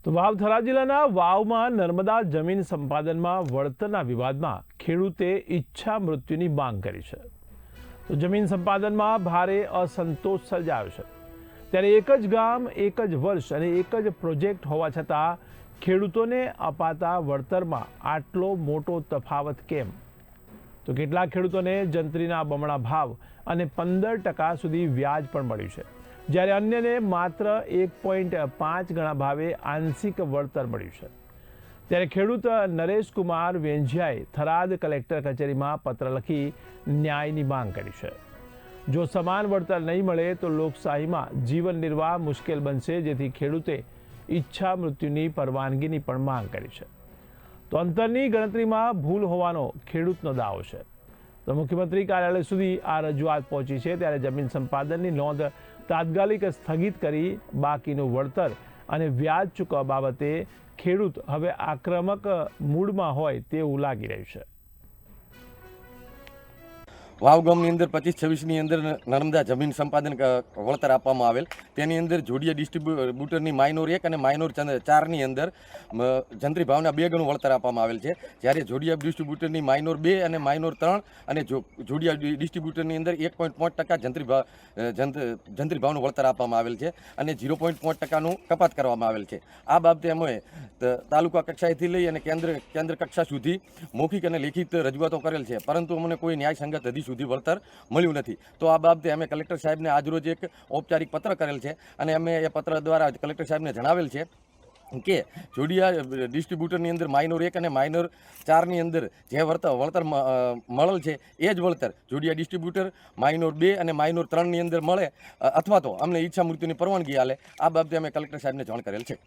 તો વાવ થરાદ જિલ્લાના વાવમાં નર્મદા જમીન સંપાદનમાં વળતરના વિવાદમાં ખેડૂતે ઈચ્છા મૃત્યુની માંગ કરી છે। તો જમીન સંપાદનમાં ભારે અસંતોષ સર્જાયો છે, ત્યારે એક જ ગામ, એક જ વર્ષ અને એક જ પ્રોજેક્ટ હોવા છતાં ખેડૂતોને અપાતા વળતરમાં આટલો મોટો તફાવત કેમ? તો કેટલાક ખેડૂતોને જંત્રીના બમણા ભાવ અને 15% સુધી વ્યાજ પણ મળ્યું છે, જ્યારે અન્યને માત્ર 1.5 ગણા ભાવે આંશિક વળતર મળ્યું છે। ત્યારે ખેડૂત નરેશ કુમાર વેંઝિયાએ થરાદ કલેક્ટર કચેરીમાં પત્ર લખી ન્યાયની માંગ કરી છે। જો સમાન વળતર નહીં મળે તો લોકશાહીમાં જીવન નિર્વાહ મુશ્કેલ બનશે, જેથી ખેડૂતે ઈચ્છા મૃત્યુની પરવાનગીની પણ માંગ કરી છે। તો અંતરની ગણતરીમાં ભૂલ હોવાનો ખેડૂતનો દાવો છે। તો મુખ્યમંત્રી કાર્યાલય સુધી આ રજૂઆત પહોંચી છે, ત્યારે જમીન સંપાદનની નોંધ તાત્કાલિક સ્થગિત કરી બાકીનું વળતર અને વ્યાજ ચૂકવવા બાબતે ખેડૂત હવે આક્રમક મૂડમાં હોય તેવું લાગી રહ્યું છે। વાવ ગામની અંદર 25-26ની અંદર નર્મદા જમીન સંપાદન વળતર આપવામાં આવેલ, તેની અંદર જોડિયા ડિસ્ટ્રીબ્યુટરની માઇનોર 1 અને માઇનોર 4ની અંદર જંત્રી ભાવના 2 ગણું વળતર આપવામાં આવેલ છે, જ્યારે જોડિયા ડિસ્ટ્રીબ્યુટરની માઇનોર 2 અને માઇનોર 3 અને જોડિયા ડિસ્ટ્રીબ્યુટરની અંદર 1.5% જંત્રી ભાવનું વળતર આપવામાં આવેલ છે અને 0.5%નું કપાત કરવામાં આવેલ છે। આ બાબતે અમે તાલુકા કક્ષાએથી લઈ અને કેન્દ્ર કક્ષા સુધી મૌખિક અને લેખિત રજૂઆતો કરેલ છે, પરંતુ અમને કોઈ ન્યાયસંગત હજી સુધી વળતર મળ્યું નથી। તો આ બાબતે અમે કલેક્ટર સાહેબને આજરોજ એક ઔપચારિક પત્ર કરેલ છે અને અમે એ પત્ર દ્વારા કલેક્ટર સાહેબને જણાવેલ છે કે જોડિયા ડિસ્ટ્રીબ્યુટરની અંદર માઇનોર 1 અને માઇનોર 4ની અંદર જે વળતર મળેલ છે એ જ વળતર જોડિયા ડિસ્ટ્રીબ્યુટર માઇનોર 2 અને માઇનોર 3ની અંદર મળે, અથવા તો અમને ઈચ્છા મૃત્યુની પરવાનગી આલે। આ બાબતે અમે કલેક્ટર સાહેબને જાણ કરેલ છે।